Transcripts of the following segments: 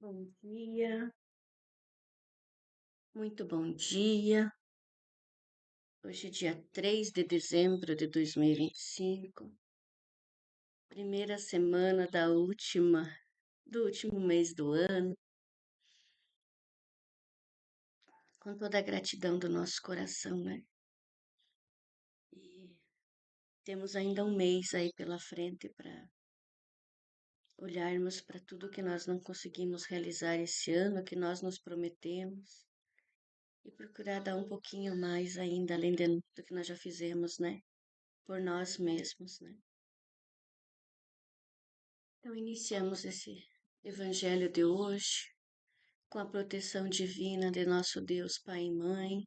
Bom dia, muito bom dia. Hoje é dia 3 de dezembro de 2025, primeira semana do último mês do ano, com toda a gratidão do nosso coração, né? E temos ainda um mês aí pela frente para olharmos para tudo que nós não conseguimos realizar esse ano, que nós nos prometemos, e procurar dar um pouquinho mais ainda, além do que nós já fizemos, né? Por nós mesmos, né? Então, iniciamos esse evangelho de hoje com a proteção divina de nosso Deus, Pai e Mãe.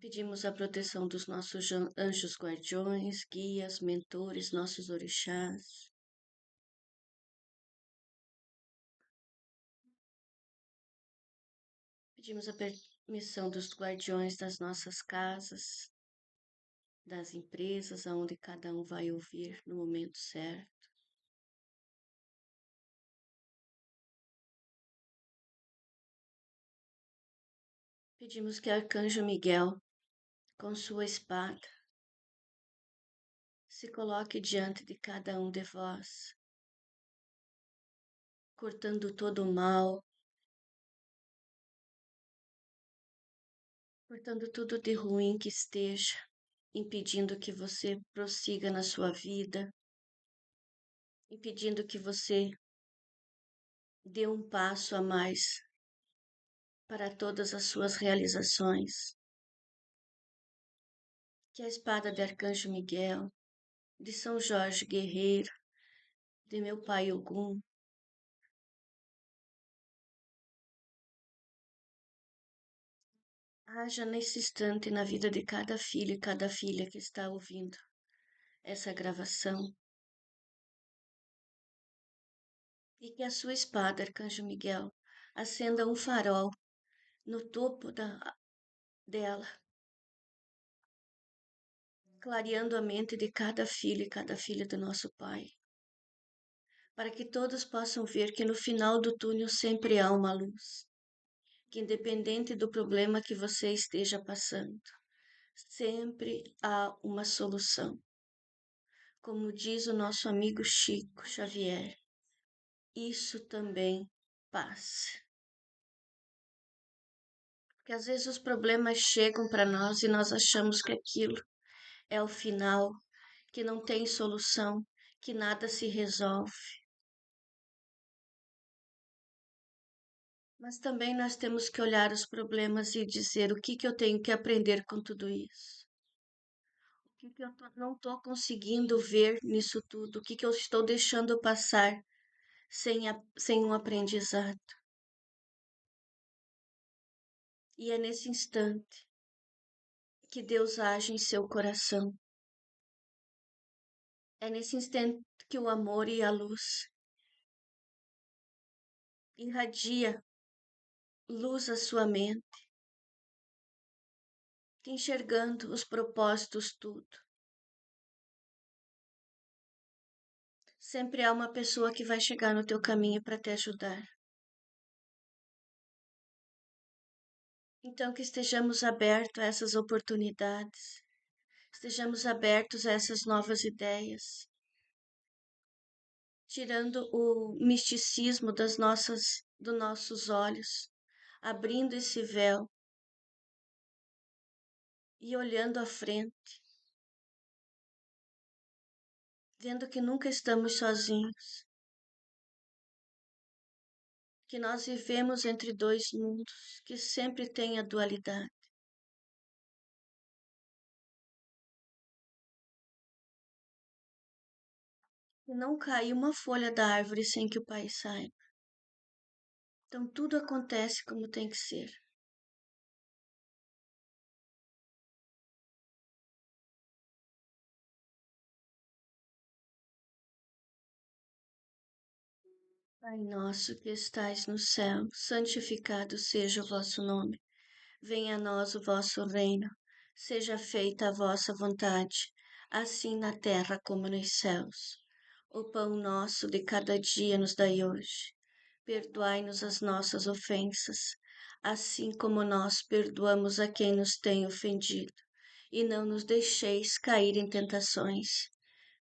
Pedimos a proteção dos nossos anjos guardiões, guias, mentores, nossos orixás. Pedimos a permissão dos guardiões das nossas casas, das empresas, aonde cada um vai ouvir no momento certo. Pedimos que Arcanjo Miguel, com sua espada, se coloque diante de cada um de vós, cortando todo o mal, cortando tudo de ruim que esteja impedindo que você prossiga na sua vida, impedindo que você dê um passo a mais para todas as suas realizações. Que a espada de Arcanjo Miguel, de São Jorge Guerreiro, de meu pai Ogum, haja nesse instante na vida de cada filho e cada filha que está ouvindo essa gravação. E que a sua espada, Arcanjo Miguel, acenda um farol no topo dela, clareando a mente de cada filho e cada filha do nosso Pai, para que todos possam ver que no final do túnel sempre há uma luz, que independente do problema que você esteja passando, sempre há uma solução. Como diz o nosso amigo Chico Xavier, isso também passa. Porque às vezes os problemas chegam para nós e nós achamos que aquilo é o final, que não tem solução, que nada se resolve. Mas também nós temos que olhar os problemas e dizer o que eu tenho que aprender com tudo isso. O que eu não estou conseguindo ver nisso tudo, o que eu estou deixando passar sem um aprendizado. E é nesse instante que Deus age em seu coração. É nesse instante que o amor e a luz irradia luz à sua mente, enxergando os propósitos tudo. Sempre há uma pessoa que vai chegar no teu caminho para te ajudar. Então, que estejamos abertos a essas oportunidades, estejamos abertos a essas novas ideias, tirando o misticismo dos nossos olhos, abrindo esse véu e olhando à frente, vendo que nunca estamos sozinhos, que nós vivemos entre dois mundos, que sempre tem a dualidade. E não cai uma folha da árvore sem que o pai saiba. Então tudo acontece como tem que ser. Pai nosso que estais no céu, santificado seja o vosso nome. Venha a nós o vosso reino. Seja feita a vossa vontade, assim na terra como nos céus. O pão nosso de cada dia nos dai hoje. Perdoai-nos as nossas ofensas, assim como nós perdoamos a quem nos tem ofendido. E não nos deixeis cair em tentações,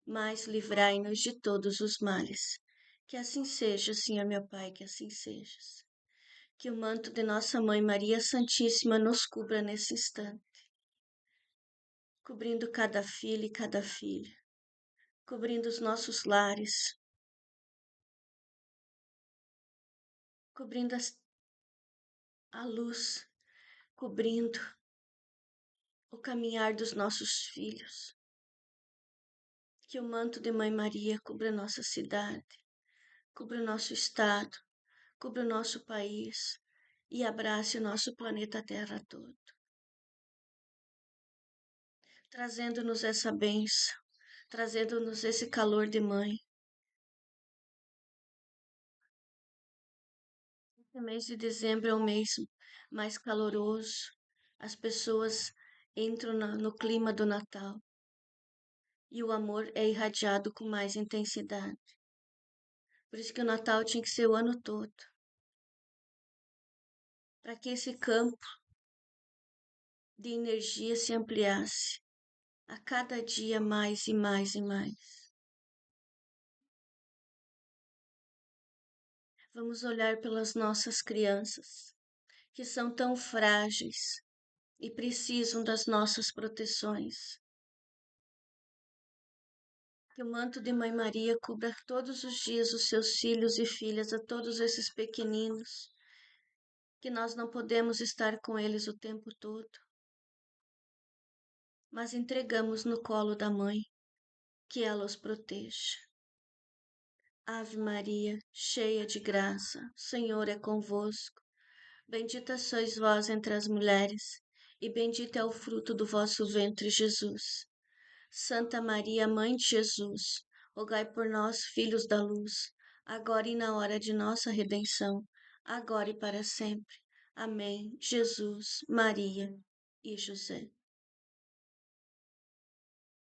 mas livrai-nos de todos os males. Que assim seja, Senhor meu Pai, que assim sejas. Que o manto de nossa Mãe Maria Santíssima nos cubra nesse instante, cobrindo cada filho e cada filha, cobrindo os nossos lares, cobrindo a luz, cobrindo o caminhar dos nossos filhos. Que o manto de Mãe Maria cubra nossa cidade, cubra o nosso estado, cubra o nosso país e abrace o nosso planeta Terra todo, trazendo-nos essa bênção, trazendo-nos esse calor de mãe. O mês de dezembro é o mês mais caloroso, as pessoas entram no clima do Natal e o amor é irradiado com mais intensidade. Por isso que o Natal tinha que ser o ano todo, para que esse campo de energia se ampliasse a cada dia mais e mais e mais. Vamos olhar pelas nossas crianças, que são tão frágeis e precisam das nossas proteções. Que o manto de Mãe Maria cubra todos os dias os seus filhos e filhas, a todos esses pequeninos, que nós não podemos estar com eles o tempo todo, mas entregamos no colo da Mãe, que ela os proteja. Ave Maria, cheia de graça, o Senhor é convosco. Bendita sois vós entre as mulheres, e bendito é o fruto do vosso ventre, Jesus. Santa Maria, Mãe de Jesus, rogai por nós, filhos da luz, agora e na hora de nossa redenção, agora e para sempre. Amém. Jesus, Maria e José.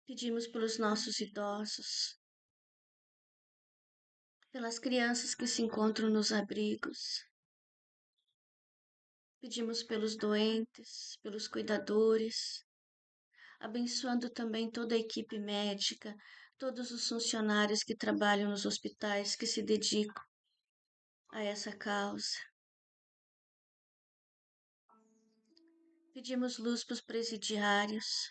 Pedimos pelos nossos idosos, pelas crianças que se encontram nos abrigos. Pedimos pelos doentes, pelos cuidadores, abençoando também toda a equipe médica, todos os funcionários que trabalham nos hospitais, que se dedicam a essa causa. Pedimos luz para os presidiários,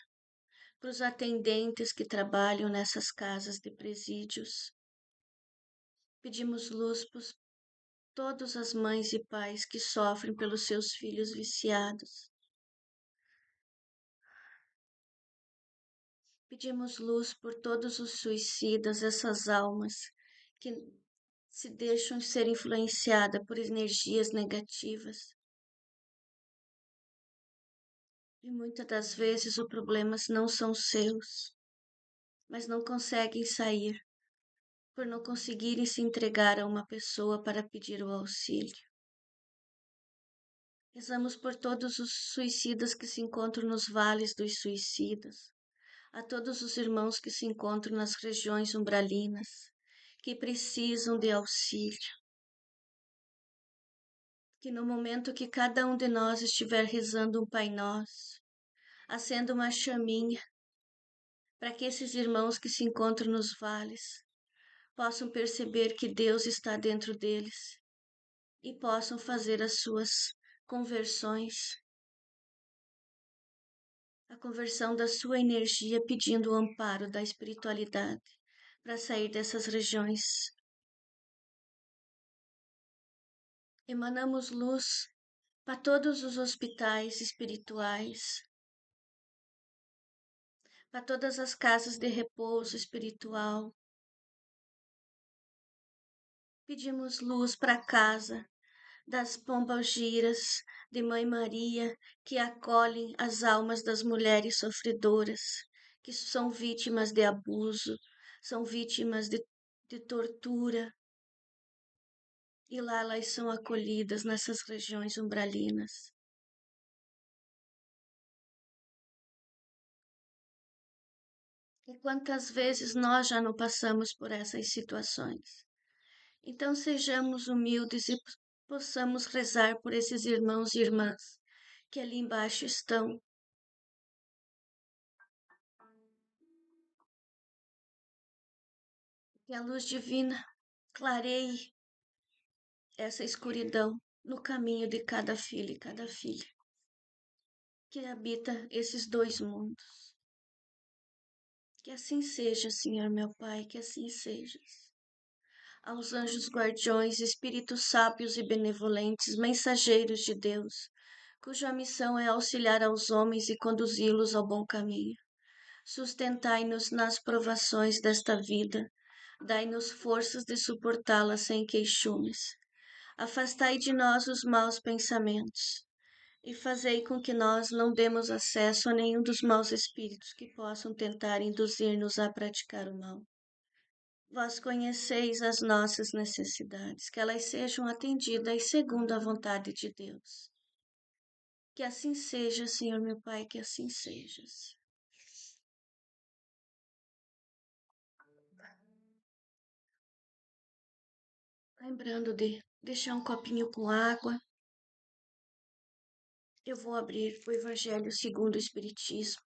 para os atendentes que trabalham nessas casas de presídios. Pedimos luz para todas as mães e pais que sofrem pelos seus filhos viciados. Pedimos luz por todos os suicidas, essas almas que se deixam ser influenciadas por energias negativas. E muitas das vezes os problemas não são seus, mas não conseguem sair por não conseguirem se entregar a uma pessoa para pedir o auxílio. Rezamos por todos os suicidas que se encontram nos vales dos suicidas, a todos os irmãos que se encontram nas regiões umbralinas, que precisam de auxílio. Que no momento que cada um de nós estiver rezando um Pai Nosso, acenda uma chaminha, para que esses irmãos que se encontram nos vales possam perceber que Deus está dentro deles e possam fazer as suas conversões, a conversão da sua energia, pedindo o amparo da espiritualidade para sair dessas regiões. Emanamos luz para todos os hospitais espirituais, para todas as casas de repouso espiritual. Pedimos luz para a casa das pombagiras de Mãe Maria, que acolhem as almas das mulheres sofredoras, que são vítimas de abuso, são vítimas de tortura. E lá elas são acolhidas nessas regiões umbralinas. E quantas vezes nós já não passamos por essas situações? Então, sejamos humildes e possamos rezar por esses irmãos e irmãs que ali embaixo estão. Que a luz divina clareie essa escuridão no caminho de cada filho e cada filha que habita esses dois mundos. Que assim seja, Senhor meu Pai, que assim seja. Aos anjos guardiões, espíritos sábios e benevolentes, mensageiros de Deus, cuja missão é auxiliar aos homens e conduzi-los ao bom caminho. Sustentai-nos nas provações desta vida, dai-nos forças de suportá-las sem queixumes. Afastai de nós os maus pensamentos e fazei com que nós não demos acesso a nenhum dos maus espíritos que possam tentar induzir-nos a praticar o mal. Vós conheceis as nossas necessidades, que elas sejam atendidas segundo a vontade de Deus. Que assim seja, Senhor meu Pai, que assim seja. Lembrando de deixar um copinho com água. Eu vou abrir o Evangelho segundo o Espiritismo,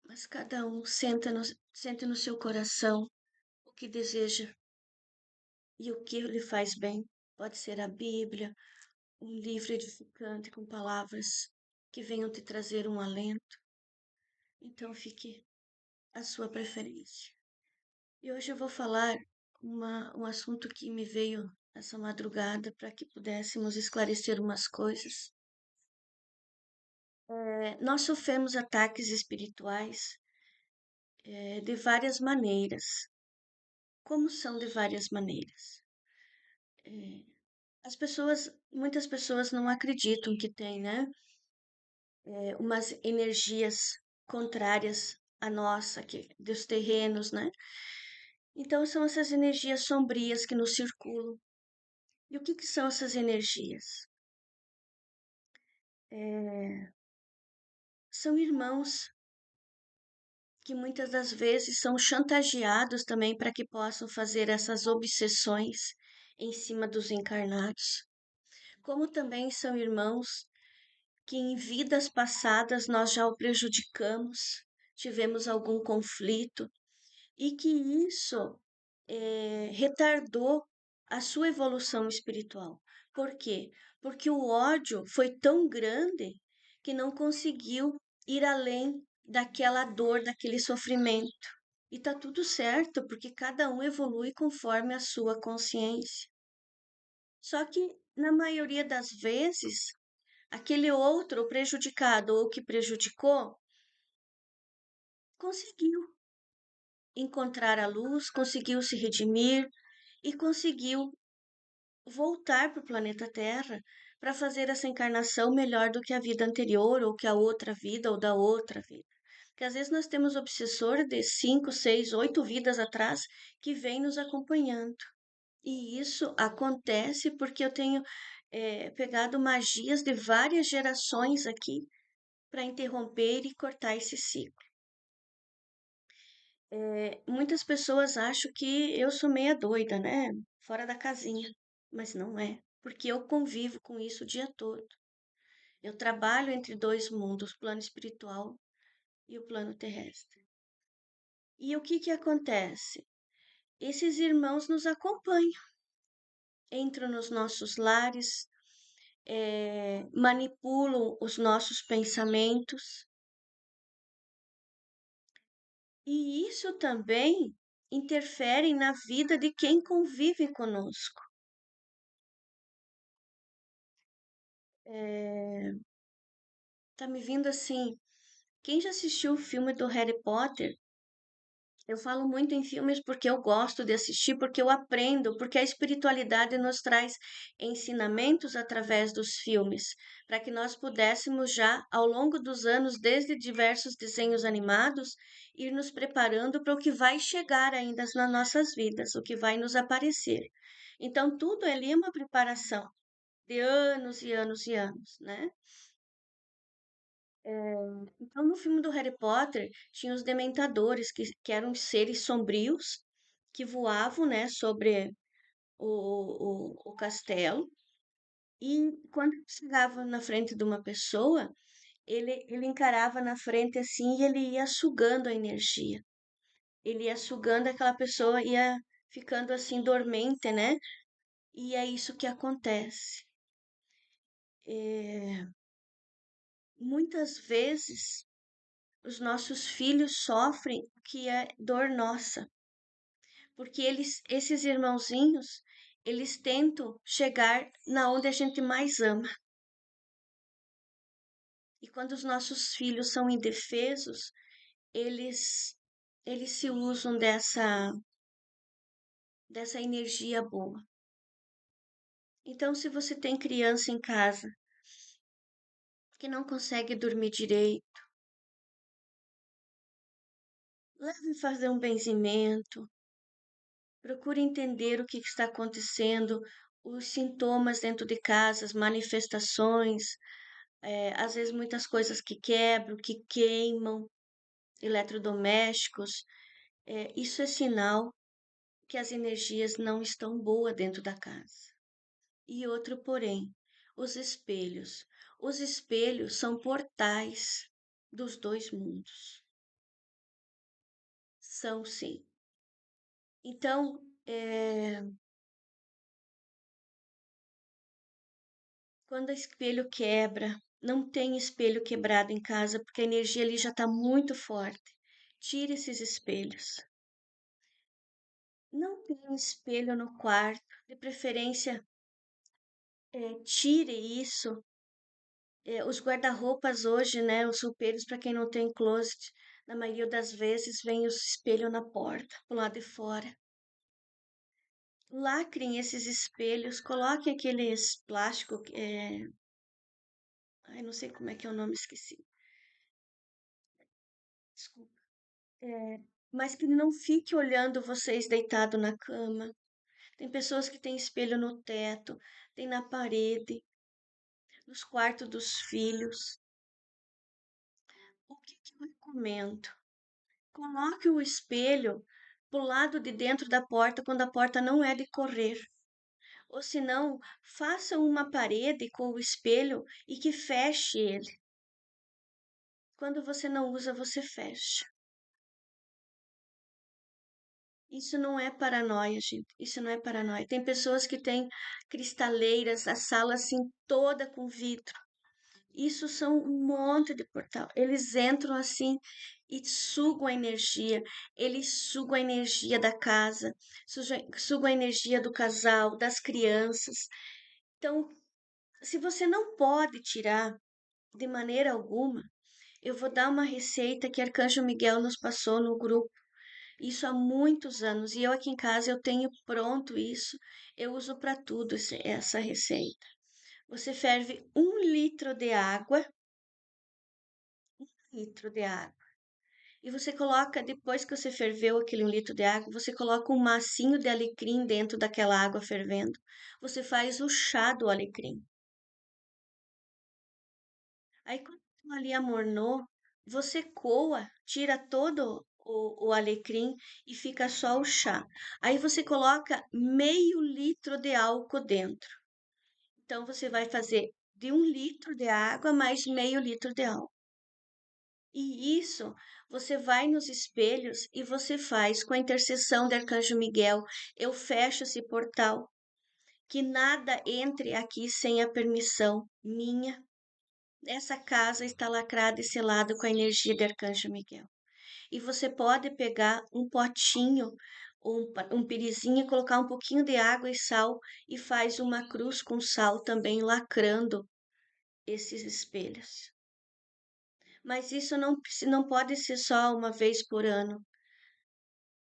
mas cada um sente no seu coração o que deseja e o que lhe faz bem. Pode ser a Bíblia, um livro edificante com palavras que venham te trazer um alento. Então fique a sua preferência. E hoje eu vou falar um assunto que me veio essa madrugada para que pudéssemos esclarecer umas coisas. Nós sofremos ataques espirituais de várias maneiras. Como são de várias maneiras? Muitas pessoas não acreditam que tem, né? Umas energias contrárias à nossa, dos terrenos, né? Então são essas energias sombrias que nos circulam. E o que são essas energias? São irmãos que muitas das vezes são chantageados também para que possam fazer essas obsessões em cima dos encarnados. Como também são irmãos que em vidas passadas nós já o prejudicamos, tivemos algum conflito e que isso retardou a sua evolução espiritual. Por quê? Porque o ódio foi tão grande que não conseguiu ir além daquela dor, daquele sofrimento. E tá tudo certo, porque cada um evolui conforme a sua consciência. Só que, na maioria das vezes, aquele outro, o prejudicado ou que prejudicou, conseguiu encontrar a luz, conseguiu se redimir e conseguiu voltar para o planeta Terra para fazer essa encarnação melhor do que a vida anterior, ou que a outra vida, ou da outra vida. Porque às vezes nós temos obsessor de 5, 6, 8 vidas atrás que vem nos acompanhando. E isso acontece porque eu tenho pegado magias de várias gerações aqui para interromper e cortar esse ciclo. Muitas pessoas acham que eu sou meia doida, né? Fora da casinha. Mas não é, porque eu convivo com isso o dia todo. Eu trabalho entre dois mundos, o plano espiritual e o plano terrestre. E o que acontece? Esses irmãos nos acompanham, entram nos nossos lares, manipulam os nossos pensamentos. E isso também interfere na vida de quem convive conosco. Tá me vindo assim, quem já assistiu o filme do Harry Potter? Eu falo muito em filmes porque eu gosto de assistir, porque eu aprendo, porque a espiritualidade nos traz ensinamentos através dos filmes, para que nós pudéssemos já, ao longo dos anos, desde diversos desenhos animados, ir nos preparando para o que vai chegar ainda nas nossas vidas, o que vai nos aparecer. Então, tudo ali é uma preparação de anos e anos e anos, né? Então, no filme do Harry Potter, tinha os dementadores, que eram seres sombrios que voavam, né, sobre o castelo. E quando chegava na frente de uma pessoa, ele encarava na frente assim e ele ia sugando a energia. Ele ia sugando aquela pessoa, ia ficando assim dormente, né? E é isso que acontece. É, muitas vezes os nossos filhos sofrem o que é dor nossa, porque esses irmãozinhos, eles tentam chegar na onde a gente mais ama. E quando os nossos filhos são indefesos, eles eles se usam dessa energia boa. Então, se você tem criança em casa que não consegue dormir direito, leve fazer um benzimento, procure entender o que está acontecendo, os sintomas dentro de casa, as manifestações, às vezes muitas coisas que quebram, que queimam, eletrodomésticos. Isso é sinal que as energias não estão boas dentro da casa. E outro porém, os espelhos. Os espelhos são portais dos dois mundos. São sim. Então, quando o espelho quebra, não tem espelho quebrado em casa, porque a energia ali já está muito forte. Tire esses espelhos. Não tem espelho no quarto, de preferência, tire isso. Os guarda-roupas hoje, né, os roupeiros, para quem não tem closet, na maioria das vezes vem o espelho na porta, pro lado de fora. Lacrem esses espelhos, coloquem aqueles plástico, ai, não sei como é que é o nome, esqueci. Desculpa. Mas que não fique olhando vocês deitado na cama. Tem pessoas que têm espelho no teto, tem na parede, nos quartos dos filhos. O que que eu recomendo? Coloque o espelho pro lado de dentro da porta quando a porta não é de correr. Ou se não, faça uma parede com o espelho e que feche ele. Quando você não usa, você fecha. Isso não é paranoia, gente. Isso não é paranoia. Tem pessoas que têm cristaleiras, a sala assim toda com vidro. Isso são um monte de portal. Eles entram assim e sugam a energia. Eles sugam a energia da casa, sugam a energia do casal, das crianças. Então, se você não pode tirar de maneira alguma, eu vou dar uma receita que Arcanjo Miguel nos passou no grupo. Isso há muitos anos. E eu aqui em casa eu tenho pronto isso. Eu uso para tudo essa receita. Você ferve 1 litro de água, 1 litro de água. E você coloca, depois que você ferveu aquele 1 litro de água, você coloca um massinho de alecrim dentro daquela água fervendo. Você faz o chá do alecrim. Aí quando ali amornou, você coa, tira todo o alecrim e fica só o chá. Aí você coloca meio litro de álcool dentro. Então você vai fazer de 1 litro de água mais meio litro de álcool. E isso você vai nos espelhos e você faz com a intercessão do Arcanjo Miguel. Eu fecho esse portal, que nada entre aqui sem a permissão minha. Essa casa está lacrada e selada com a energia do Arcanjo Miguel. E você pode pegar um potinho, um pirizinho, e colocar um pouquinho de água e sal e faz uma cruz com sal também lacrando esses espelhos. Mas isso não pode ser só uma vez por ano.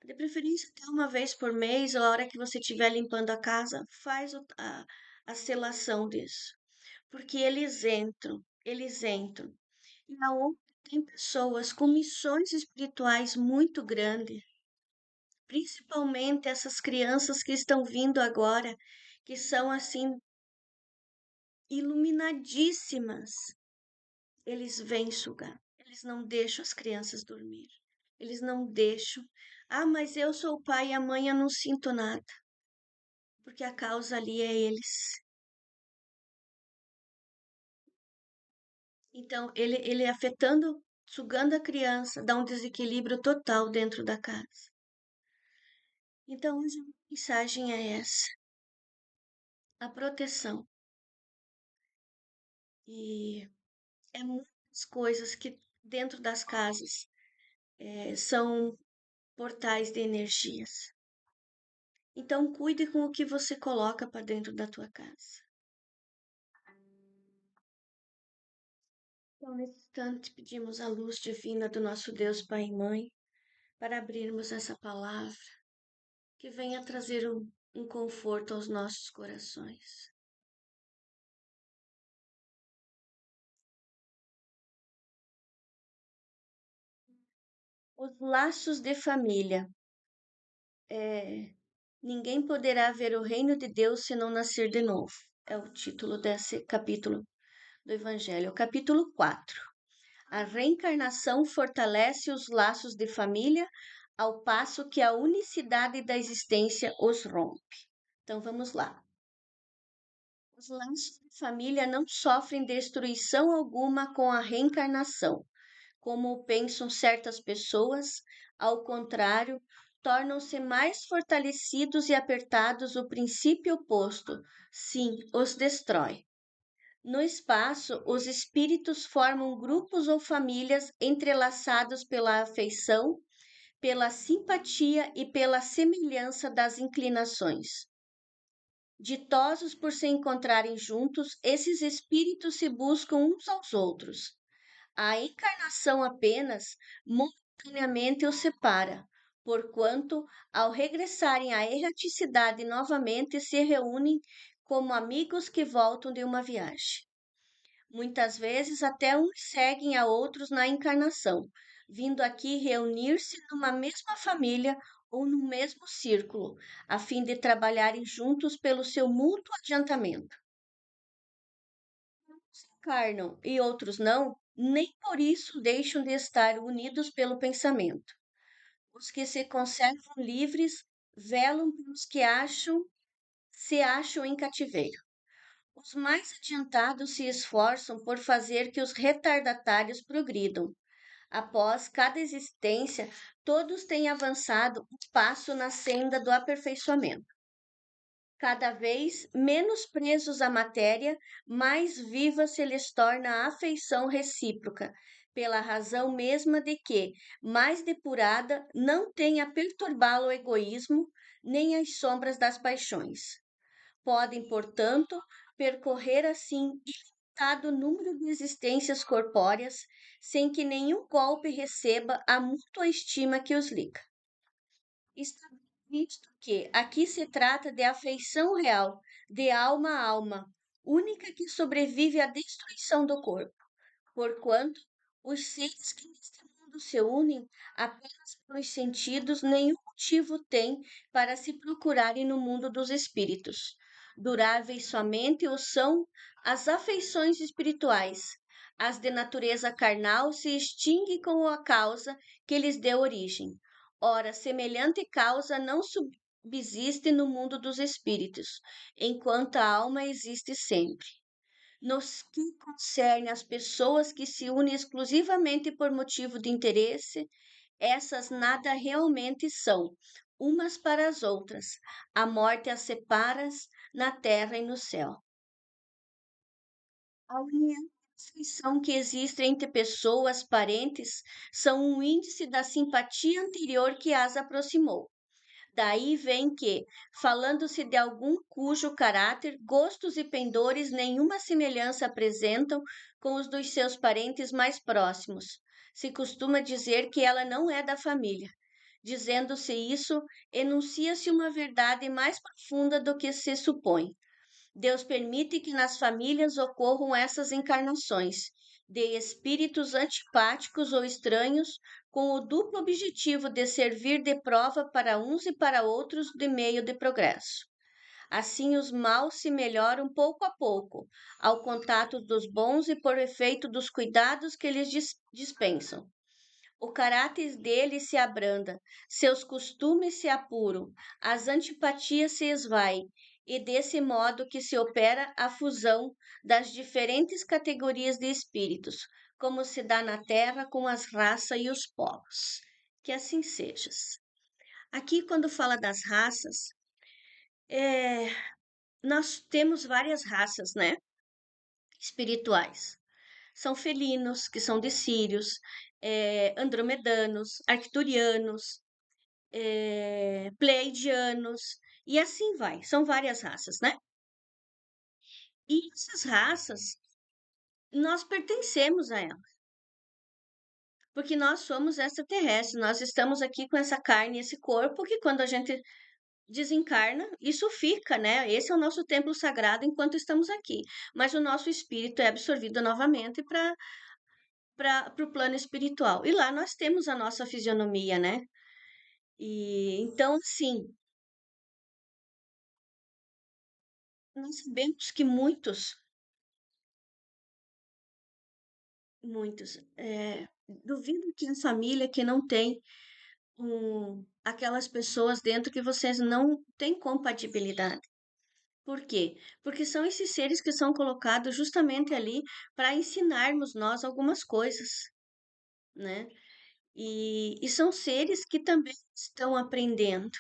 De preferência até uma vez por mês, ou a hora que você estiver limpando a casa, faz a selação disso. Porque eles entram. E aonde tem pessoas com missões espirituais muito grandes, principalmente essas crianças que estão vindo agora, que são assim iluminadíssimas. eles vêm sugar. Eles não deixam as crianças dormir. Eles não deixam. Ah, mas eu sou o pai e a mãe, eu não sinto nada. Porque a causa ali é eles. Então, ele afetando, sugando a criança, dá um desequilíbrio total dentro da casa. Então, hoje a mensagem é essa: a proteção. E é muitas coisas que dentro das casas são portais de energias. Então, cuide com o que você coloca para dentro da tua casa. Então, nesse instante, pedimos a luz divina do nosso Deus Pai e Mãe para abrirmos essa palavra que venha trazer um conforto aos nossos corações. Os laços de família. Ninguém poderá ver o reino de Deus se não nascer de novo. É o título desse capítulo do Evangelho. Capítulo 4. A reencarnação fortalece os laços de família, ao passo que a unicidade da existência os rompe. Então vamos lá. Os laços de família não sofrem destruição alguma com a reencarnação, como pensam certas pessoas, ao contrário, tornam-se mais fortalecidos e apertados o princípio oposto, sim, os destrói. No espaço, os espíritos formam grupos ou famílias entrelaçados pela afeição, pela simpatia e pela semelhança das inclinações. Ditosos por se encontrarem juntos, esses espíritos se buscam uns aos outros. A encarnação apenas momentaneamente os separa, porquanto, ao regressarem à erraticidade novamente, se reúnem como amigos que voltam de uma viagem. Muitas vezes até uns seguem a outros na encarnação, vindo aqui reunir-se numa mesma família ou no mesmo círculo, a fim de trabalharem juntos pelo seu mútuo adiantamento. Uns encarnam e outros não, nem por isso deixam de estar unidos pelo pensamento. Os que se conservam livres velam pelos que se acham em cativeiro. Os mais adiantados se esforçam por fazer que os retardatários progridam. Após cada existência, todos têm avançado um passo na senda do aperfeiçoamento. Cada vez menos presos à matéria, mais viva se lhes torna a afeição recíproca, pela razão mesma de que, mais depurada, não tem a perturbá-lo o egoísmo, nem as sombras das paixões. Podem, portanto, percorrer assim ilimitado número de existências corpóreas, sem que nenhum golpe receba a mútua estima que os liga. Está visto que aqui se trata de afeição real, de alma a alma, única que sobrevive à destruição do corpo, porquanto os seres que neste mundo se unem apenas pelos sentidos nenhum motivo têm para se procurarem no mundo dos espíritos. Duráveis somente o são as afeições espirituais. As de natureza carnal se extinguem com a causa que lhes deu origem. Ora, semelhante causa não subsiste no mundo dos espíritos, enquanto a alma existe sempre. Nos que concerne às pessoas que se unem exclusivamente por motivo de interesse, essas nada realmente são, umas para as outras. A morte as separa na terra e no céu. A união e a afeição que existe entre pessoas parentes são um índice da simpatia anterior que as aproximou. Daí vem que, falando-se de algum cujo caráter, gostos e pendores nenhuma semelhança apresentam com os dos seus parentes mais próximos, se costuma dizer que ela não é da família. Dizendo-se isso, enuncia-se uma verdade mais profunda do que se supõe. Deus permite que nas famílias ocorram essas encarnações de espíritos antipáticos ou estranhos, com o duplo objetivo de servir de prova para uns e para outros de meio de progresso. Assim, os maus se melhoram pouco a pouco, ao contato dos bons e por efeito dos cuidados que eles dispensam. O caráter deles se abranda, seus costumes se apuram, as antipatias se esvaem, e desse modo que se opera a fusão das diferentes categorias de espíritos, como se dá na Terra com as raças e os povos. Que assim sejas. Aqui, quando fala das raças, é, nós temos várias raças, né? Espirituais. São felinos, que são de Sírios, andromedanos, arcturianos, pleiadianos, e assim vai. São várias raças, né? E essas raças, nós pertencemos a elas, porque nós somos extraterrestres, nós estamos aqui com essa carne, esse corpo, que quando a gente desencarna, isso fica, né? Esse é o nosso templo sagrado enquanto estamos aqui. Mas o nosso espírito é absorvido novamente para o plano espiritual. E lá nós temos a nossa fisionomia, né? E então, sim, nós sabemos que muitos, duvido que a família que não tem aquelas pessoas dentro que vocês não têm compatibilidade. Por quê? Porque são esses seres que são colocados justamente ali para ensinarmos nós algumas coisas, né? E são seres que também estão aprendendo.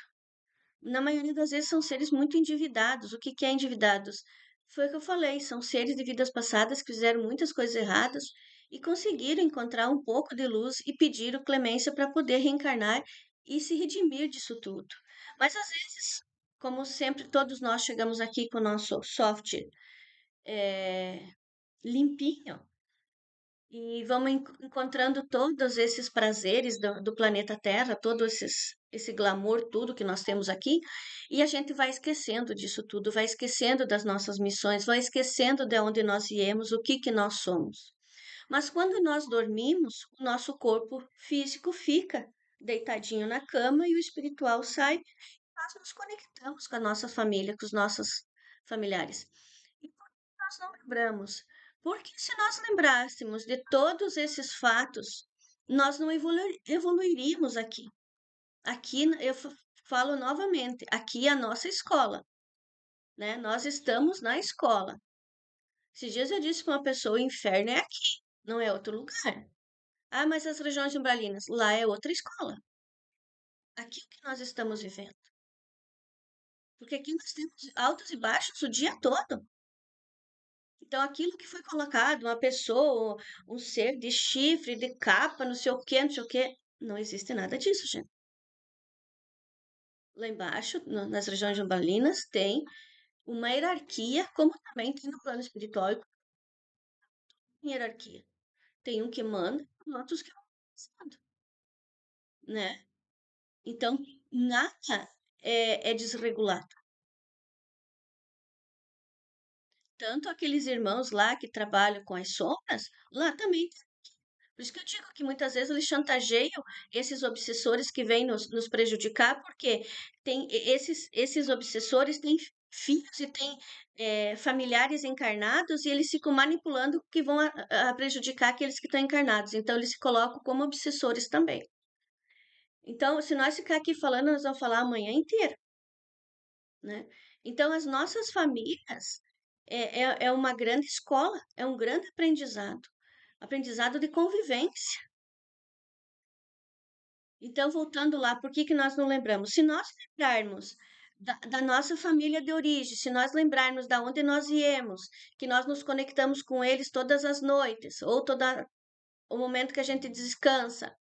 Na maioria das vezes são seres muito endividados. O que que é endividados? Foi o que eu falei, são seres de vidas passadas que fizeram muitas coisas erradas e conseguiram encontrar um pouco de luz e pediram clemência para poder reencarnar e se redimir disso tudo. Mas às vezes, como sempre, todos nós chegamos aqui com o nosso software limpinho e vamos encontrando todos esses prazeres do planeta Terra, esse glamour, tudo que nós temos aqui, e a gente vai esquecendo disso tudo, vai esquecendo das nossas missões, vai esquecendo de onde nós viemos, o que que nós somos. Mas quando nós dormimos, o nosso corpo físico fica deitadinho na cama e o espiritual sai, nós nos conectamos com a nossa família, com os nossos familiares. E por que nós não lembramos? Porque se nós lembrássemos de todos esses fatos, nós não evoluiríamos aqui. Aqui falo novamente, aqui é a nossa escola, né? Nós estamos na escola. Esses dias eu disse para uma pessoa, o inferno é aqui, não é outro lugar. Ah, mas as regiões umbralinas, lá é outra escola. Aqui é o que nós estamos vivendo. Porque aqui nós temos altos e baixos o dia todo. Então, aquilo que foi colocado, uma pessoa, um ser de chifre, de capa, não sei o quê, não sei o quê, não existe nada disso, gente. Lá embaixo, nas regiões umbalinas, tem uma hierarquia, como também tem no plano espiritual e tem hierarquia. Tem um que manda, outros que vão passando, né? Então, nada é desregulado. Tanto aqueles irmãos lá que trabalham com as sombras, lá também. Por isso que eu digo que muitas vezes eles chantageiam esses obsessores que vêm nos prejudicar, porque esses obsessores têm filhos e têm familiares encarnados e eles ficam manipulando que vão a prejudicar aqueles que estão encarnados. Então, eles se colocam como obsessores também. Então, se nós ficar aqui falando, nós vamos falar a manhã inteira, né? Então, as nossas famílias é uma grande escola, é um grande aprendizado, aprendizado de convivência. Então, voltando lá, por que que nós não lembramos? Se nós lembrarmos da nossa família de origem, se nós lembrarmos da onde nós viemos, que nós nos conectamos com eles todas as noites, ou todo o momento que a gente descansa,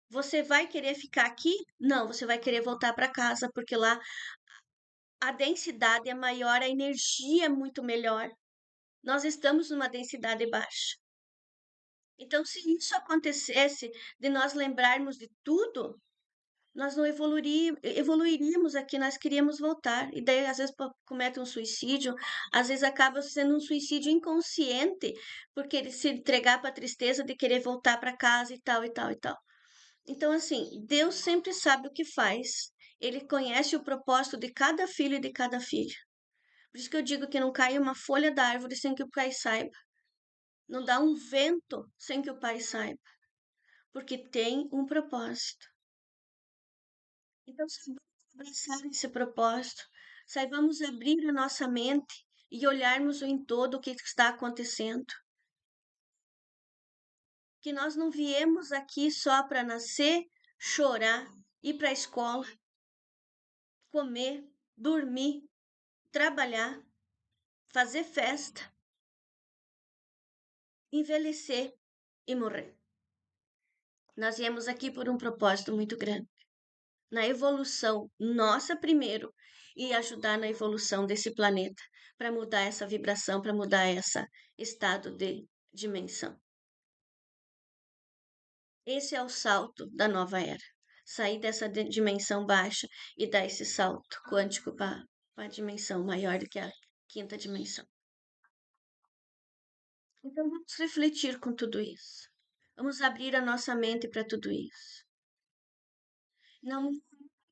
você vai querer ficar aqui? Não, você vai querer voltar para casa, porque lá a densidade é maior, a energia é muito melhor. Nós estamos numa densidade baixa. Então, se isso acontecesse, de nós lembrarmos de tudo, nós não evoluiríamos aqui, nós queríamos voltar. E daí, às vezes, comete um suicídio, às vezes acaba sendo um suicídio inconsciente, porque ele se entregar para a tristeza de querer voltar para casa e tal, e tal, e tal. Então, assim, Deus sempre sabe o que faz. Ele conhece o propósito de cada filho e de cada filha. Por isso que eu digo que não cai uma folha da árvore sem que o pai saiba. Não dá um vento sem que o pai saiba. Porque tem um propósito. Então, saibamos abraçar esse propósito. Saibamos abrir a nossa mente e olharmos em todo o que está acontecendo. Que nós não viemos aqui só para nascer, chorar, ir para a escola, comer, dormir, trabalhar, fazer festa, envelhecer e morrer. Nós viemos aqui por um propósito muito grande, na evolução nossa primeiro e ajudar na evolução desse planeta, para mudar essa vibração, para mudar esse estado de dimensão. Esse é o salto da nova era. Sair dessa dimensão baixa e dar esse salto quântico para a dimensão maior do que a quinta dimensão. Então vamos refletir com tudo isso. Vamos abrir a nossa mente para tudo isso. Não,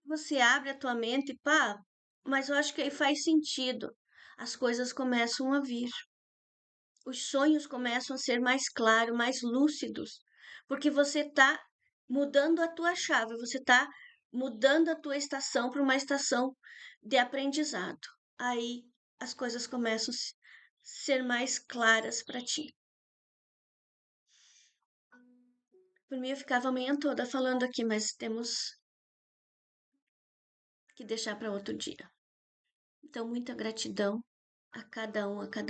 você abre a tua mente, pá, mas eu acho que aí faz sentido. As coisas começam a vir. Os sonhos começam a ser mais claros, mais lúcidos, porque você está mudando a tua chave, você está mudando a tua estação para uma estação de aprendizado. Aí as coisas começam a ser mais claras para ti. Por mim, eu ficava a manhã toda falando aqui, mas temos que deixar para outro dia. Então, muita gratidão a cada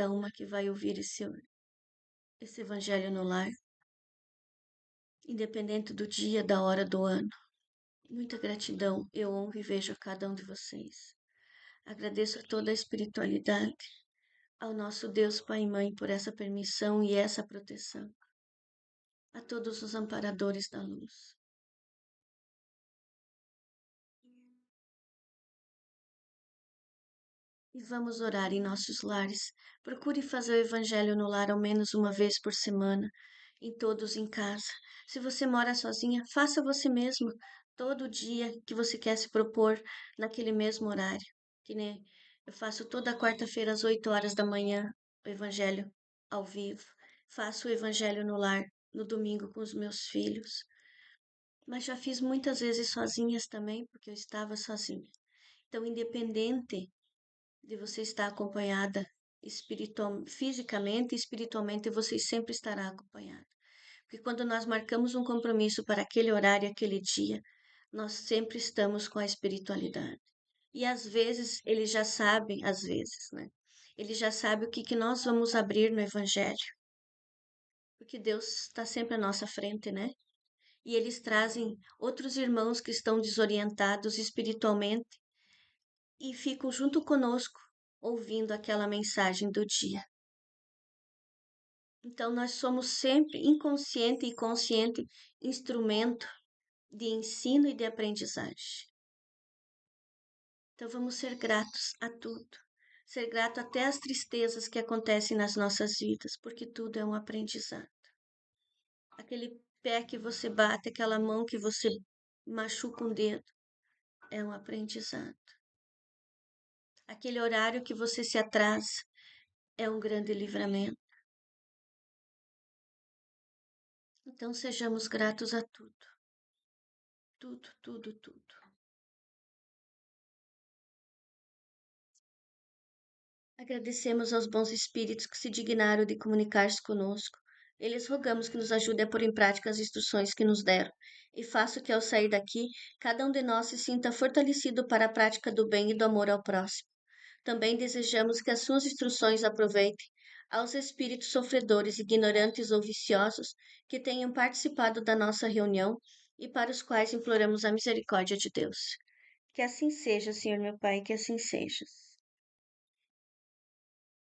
uma que vai ouvir esse evangelho no lar, independente do dia, da hora, do ano. Muita gratidão, eu honro e vejo a cada um de vocês. Agradeço a toda a espiritualidade, ao nosso Deus Pai e Mãe por essa permissão e essa proteção, a todos os amparadores da luz. E vamos orar em nossos lares. Procure fazer o evangelho no lar ao menos uma vez por semana, em todos em casa. Se você mora sozinha, faça você mesmo todo dia que você quer se propor naquele mesmo horário. Que nem eu faço toda quarta-feira às 8 horas da manhã o evangelho ao vivo. Faço o evangelho no lar no domingo com os meus filhos. Mas já fiz muitas vezes sozinhas também, porque eu estava sozinha. Então, independente de você estar acompanhada fisicamente e espiritualmente, você sempre estará acompanhada. Porque quando nós marcamos um compromisso para aquele horário, aquele dia, nós sempre estamos com a espiritualidade. E às vezes eles já sabem, às vezes, né? Ele já sabe o que nós vamos abrir no Evangelho. Porque Deus está sempre à nossa frente, né? E eles trazem outros irmãos que estão desorientados espiritualmente e ficam junto conosco, ouvindo aquela mensagem do dia. Então, nós somos sempre inconsciente e consciente instrumento de ensino e de aprendizagem. Então, vamos ser gratos a tudo. Ser grato até às tristezas que acontecem nas nossas vidas, porque tudo é um aprendizado. Aquele pé que você bate, aquela mão que você machuca um dedo, é um aprendizado. Aquele horário que você se atrasa, é um grande livramento. Então sejamos gratos a tudo. Tudo, tudo, tudo. Agradecemos aos bons espíritos que se dignaram de comunicar-se conosco. Eles rogamos que nos ajude a pôr em prática as instruções que nos deram, e faça que ao sair daqui, cada um de nós se sinta fortalecido para a prática do bem e do amor ao próximo. Também desejamos que as suas instruções aproveitem aos espíritos sofredores, ignorantes ou viciosos que tenham participado da nossa reunião e para os quais imploramos a misericórdia de Deus. Que assim seja, Senhor meu Pai, que assim seja.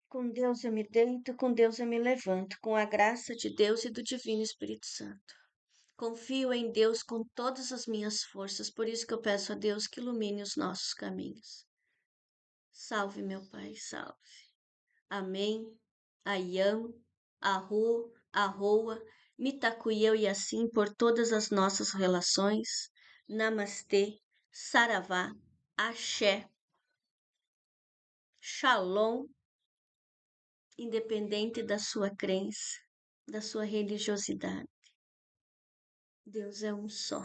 Com Deus eu me deito, com Deus eu me levanto, com a graça de Deus e do Divino Espírito Santo. Confio em Deus com todas as minhas forças, por isso que eu peço a Deus que ilumine os nossos caminhos. Salve, meu Pai, salve. Amém. Ayam, Arro, Arroa, Mitakuye e assim por todas as nossas relações. Namastê, Saravá, Axé. Shalom, independente da sua crença, da sua religiosidade. Deus é um só.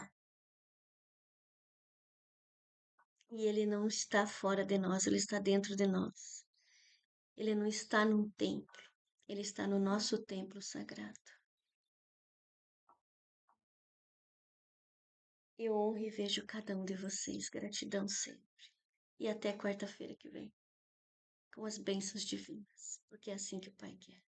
E Ele não está fora de nós, Ele está dentro de nós. Ele não está num templo, Ele está no nosso templo sagrado. Eu honro e vejo cada um de vocês. Gratidão sempre. E até quarta-feira que vem, com as bênçãos divinas, porque é assim que o Pai quer.